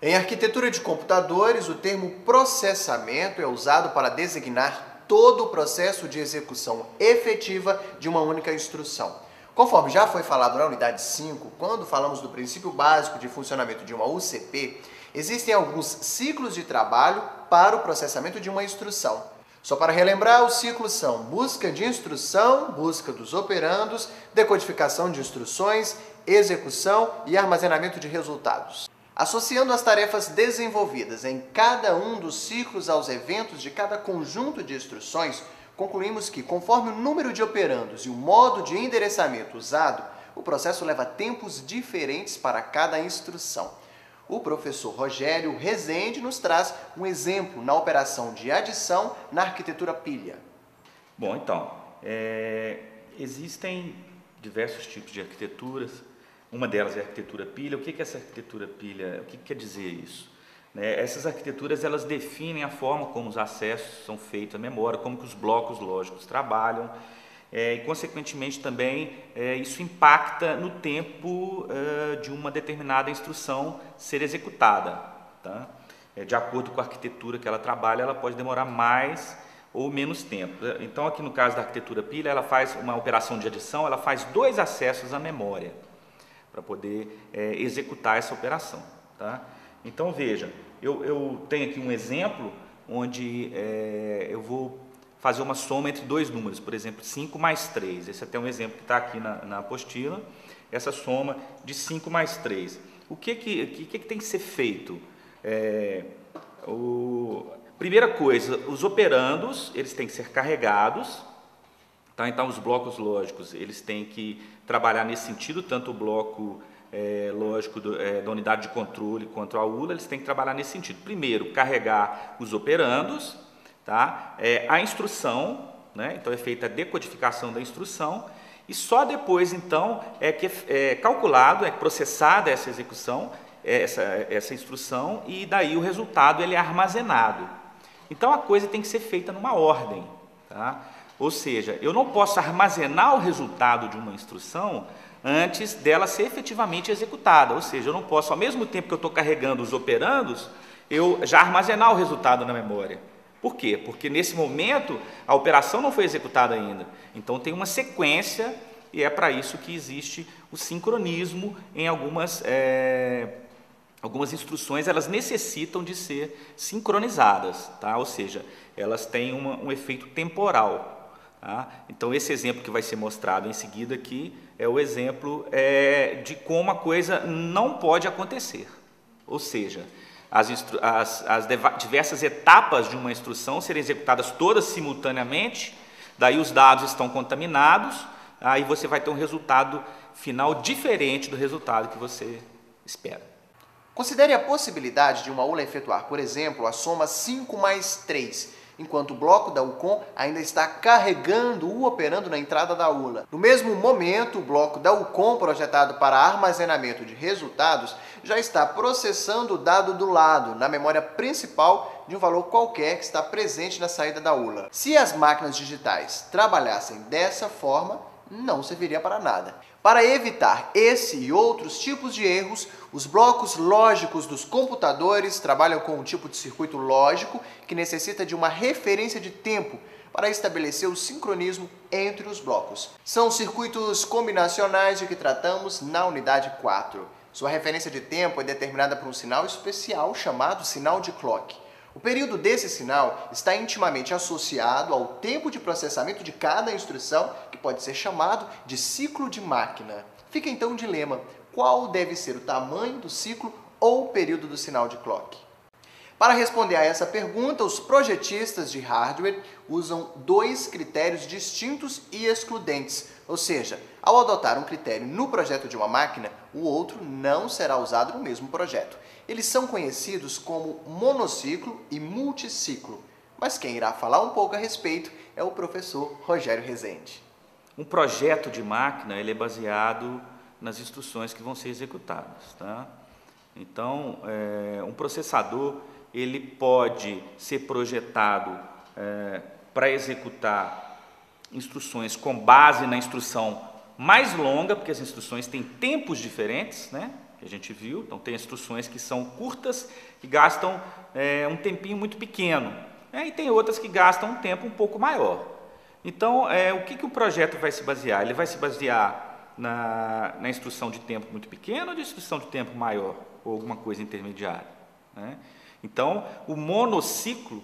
Em arquitetura de computadores, o termo processamento é usado para designar todo o processo de execução efetiva de uma única instrução. Conforme já foi falado na unidade 5, quando falamos do princípio básico de funcionamento de uma UCP, existem alguns ciclos de trabalho para o processamento de uma instrução. Só para relembrar, os ciclos são busca de instrução, busca dos operandos, decodificação de instruções, execução e armazenamento de resultados. Associando as tarefas desenvolvidas em cada um dos ciclos aos eventos de cada conjunto de instruções, concluímos que, conforme o número de operandos e o modo de endereçamento usado, o processo leva tempos diferentes para cada instrução. O professor Rogério Rezende nos traz um exemplo na operação de adição na arquitetura pilha. Bom, então, existem diversos tipos de arquiteturas. Uma delas é a arquitetura pilha. O que é essa arquitetura pilha? O que quer dizer isso? Essas arquiteturas, elas definem a forma como os acessos são feitos à memória, como que os blocos lógicos trabalham, e, consequentemente, também isso impacta no tempo de uma determinada instrução ser executada. Tá? De acordo com a arquitetura que ela trabalha, ela pode demorar mais ou menos tempo. Então, aqui no caso da arquitetura pilha, ela faz uma operação de adição, ela faz 2 acessos à memória para poder executar essa operação. Tá? Então, veja, eu tenho aqui um exemplo onde eu vou fazer uma soma entre 2 números, por exemplo, 5 mais 3. Esse é até um exemplo que está aqui na apostila, essa soma de 5 mais 3. O que tem que ser feito? Primeira coisa, os operandos, eles têm que ser carregados, tá? Então os blocos lógicos, eles têm que trabalhar nesse sentido, tanto o bloco lógico da unidade de controle quanto a ULA, eles têm que trabalhar nesse sentido. Primeiro, carregar os operandos, tá? A instrução, né? Então é feita a decodificação da instrução, e só depois, então, que é calculado, é processada essa execução, essa instrução, e daí o resultado ele é armazenado. Então a coisa tem que ser feita numa ordem, tá? Ou seja, eu não posso armazenar o resultado de uma instrução antes dela ser efetivamente executada. Ou seja, eu não posso, ao mesmo tempo que eu estou carregando os operandos, eu já armazenar o resultado na memória. Por quê? Porque nesse momento a operação não foi executada ainda. Então tem uma sequência, e é para isso que existe o sincronismo em algumas instruções. Elas necessitam de ser sincronizadas, tá? Ou seja, elas têm um efeito temporal. Tá? Então esse exemplo que vai ser mostrado em seguida aqui é o exemplo de como a coisa não pode acontecer. Ou seja, as diversas etapas de uma instrução serem executadas todas simultaneamente, daí os dados estão contaminados, aí você vai ter um resultado final diferente do resultado que você espera. Considere a possibilidade de uma ULA efetuar, por exemplo, a soma 5 mais 3, enquanto o bloco da UCOM ainda está carregando o operando na entrada da ULA. No mesmo momento, o bloco da UCOM, projetado para armazenamento de resultados, já está processando o dado do lado, na memória principal de um valor qualquer que está presente na saída da ULA. Se as máquinas digitais trabalhassem dessa forma, não serviria para nada. Para evitar esse e outros tipos de erros, os blocos lógicos dos computadores trabalham com um tipo de circuito lógico que necessita de uma referência de tempo para estabelecer o sincronismo entre os blocos. São circuitos combinacionais de que tratamos na unidade 4. Sua referência de tempo é determinada por um sinal especial chamado sinal de clock. O período desse sinal está intimamente associado ao tempo de processamento de cada instrução, que pode ser chamado de ciclo de máquina. Fica então um dilema: qual deve ser o tamanho do ciclo ou período do sinal de clock? Para responder a essa pergunta, os projetistas de hardware usam 2 critérios distintos e excludentes, ou seja, ao adotar um critério no projeto de uma máquina, o outro não será usado no mesmo projeto. Eles são conhecidos como monociclo e multiciclo, mas quem irá falar um pouco a respeito é o professor Rogério Rezende. Um projeto de máquina ele é baseado nas instruções que vão ser executadas. Tá? Então, um processador ele pode ser projetado para executar instruções com base na instrução mais longa, porque as instruções têm tempos diferentes, né? que a gente viu. Então, tem instruções que são curtas, que gastam um tempinho muito pequeno, né? E tem outras que gastam um tempo um pouco maior. Então, o que o projeto vai se basear? Ele vai se basear na instrução de tempo muito pequeno ou de instrução de tempo maior, ou alguma coisa intermediária, né? Então, o monociclo,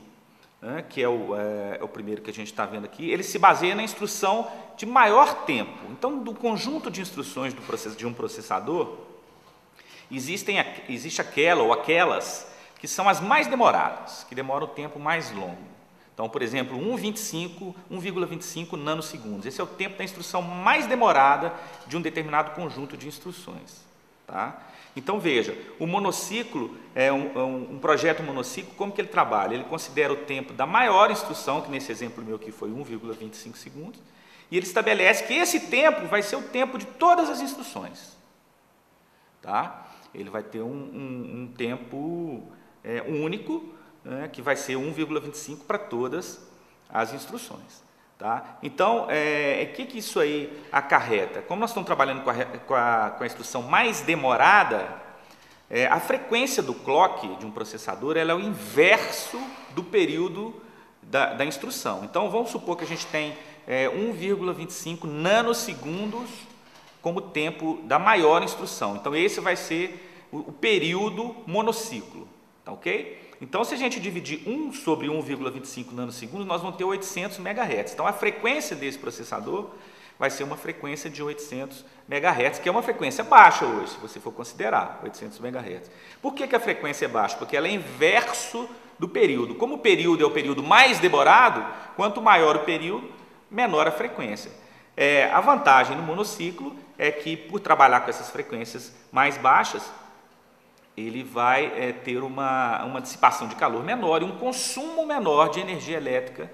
né, que é o primeiro que a gente está vendo aqui, ele se baseia na instrução de maior tempo. Então, do conjunto de instruções de um processador, existe aquela ou aquelas que são as mais demoradas, que demoram o tempo mais longo. Então, por exemplo, 1,25 nanosegundos. Esse é o tempo da instrução mais demorada de um determinado conjunto de instruções, tá? Então, veja, o monociclo, um projeto monociclo, como que ele trabalha? Ele considera o tempo da maior instrução, que nesse exemplo meu aqui foi 1,25 segundos, e ele estabelece que esse tempo vai ser o tempo de todas as instruções, tá? Ele vai ter um tempo único, né, que vai ser 1,25 para todas as instruções. Tá? Então, o que isso aí acarreta? Como nós estamos trabalhando com a instrução mais demorada, a frequência do clock de um processador ela é o inverso do período da instrução. Então, vamos supor que a gente tem 1,25 nanosegundos como tempo da maior instrução. Então, esse vai ser o período monociclo. Tá, ok? Então, se a gente dividir 1 sobre 1,25 nanosegundos, nós vamos ter 800 MHz. Então, a frequência desse processador vai ser uma frequência de 800 MHz, que é uma frequência baixa hoje, se você for considerar 800 MHz. Por que a frequência é baixa? Porque ela é inverso do período. Como o período é o período mais demorado, quanto maior o período, menor a frequência. A vantagem no monociclo é que, por trabalhar com essas frequências mais baixas, ele vai ter uma dissipação de calor menor e um consumo menor de energia elétrica,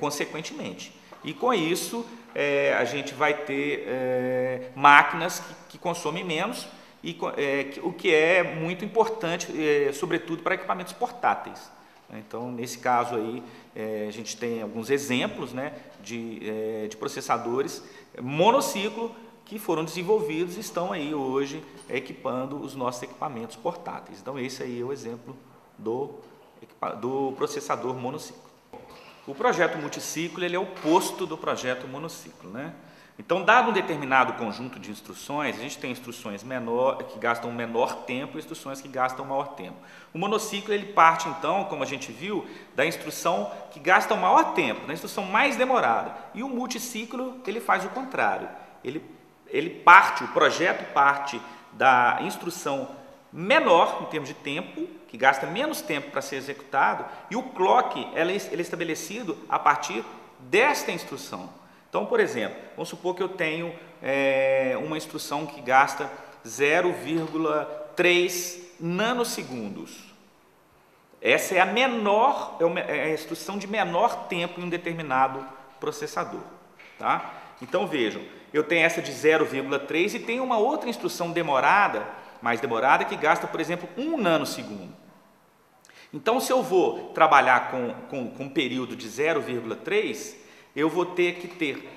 consequentemente. E com isso, a gente vai ter máquinas que consomem menos, o que é muito importante, sobretudo para equipamentos portáteis. Então, nesse caso aí, a gente tem alguns exemplos, né, de processadores monociclo, que foram desenvolvidos e estão aí hoje equipando os nossos equipamentos portáteis. Então, esse aí é o exemplo do processador monociclo. O projeto multiciclo ele é o oposto do projeto monociclo, né? Então, dado um determinado conjunto de instruções, a gente tem instruções que gastam menor tempo e instruções que gastam maior tempo. O monociclo ele parte, então, como a gente viu, da instrução que gasta o maior tempo, da instrução mais demorada. E o multiciclo ele faz o contrário. O projeto parte da instrução menor em termos de tempo, que gasta menos tempo para ser executado, e o clock ele é estabelecido a partir desta instrução. Então, por exemplo, vamos supor que eu tenho uma instrução que gasta 0,3 nanosegundos. Essa é a instrução de menor tempo em um determinado processador. Tá? Então, vejam, eu tenho essa de 0,3 e tenho uma outra instrução mais demorada, que gasta, por exemplo, 1 nanosegundo. Então, se eu vou trabalhar com um período de 0,3, eu vou ter que ter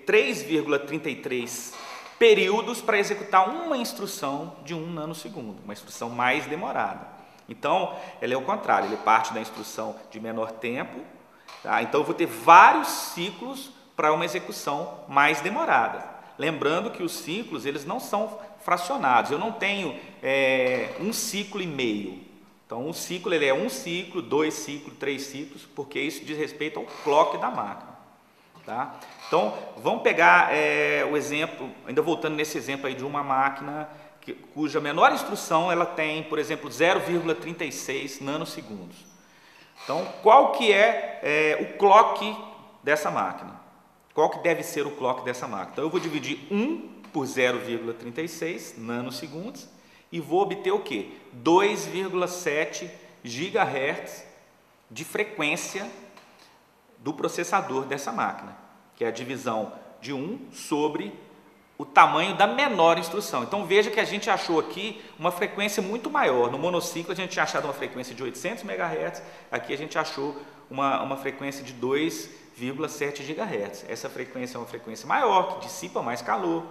3,33 períodos para executar uma instrução de 1 nanosegundo, uma instrução mais demorada. Então, ela é o contrário, ele parte da instrução de menor tempo. Tá? Então, eu vou ter vários ciclos para uma execução mais demorada. Lembrando que os ciclos eles não são fracionados. Eu não tenho um ciclo e meio. Então, um ciclo ele é um ciclo, 2 ciclos, 3 ciclos, porque isso diz respeito ao clock da máquina. Tá? Então, vamos pegar o exemplo, ainda voltando nesse exemplo aí de uma máquina cuja menor instrução ela tem, por exemplo, 0,36 nanosegundos. Então, qual que é o clock dessa máquina? Qual que deve ser o clock dessa máquina? Então, eu vou dividir 1 por 0,36 nanosegundos e vou obter o quê? 2,7 GHz de frequência do processador dessa máquina, que é a divisão de 1 sobre o tamanho da menor instrução. Então, veja que a gente achou aqui uma frequência muito maior. No monociclo, a gente tinha achado uma frequência de 800 MHz, aqui a gente achou uma frequência de 2,7 GHz. Essa frequência é uma frequência maior, que dissipa mais calor,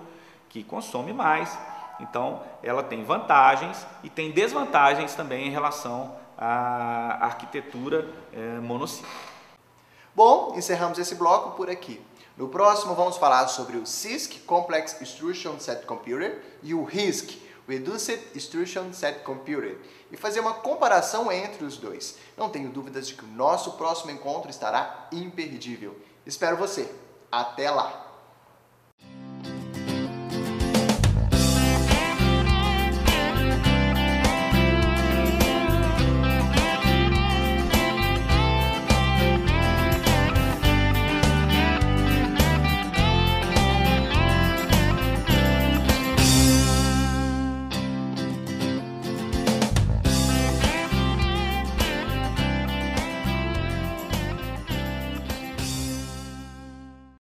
que consome mais. Então, ela tem vantagens e tem desvantagens também em relação à arquitetura monociclo. Bom, encerramos esse bloco por aqui. No próximo vamos falar sobre o CISC, Complex Instruction Set Computer, e o RISC, Reduced Instruction Set Computer, e fazer uma comparação entre os dois. Não tenho dúvidas de que o nosso próximo encontro estará imperdível. Espero você. Até lá!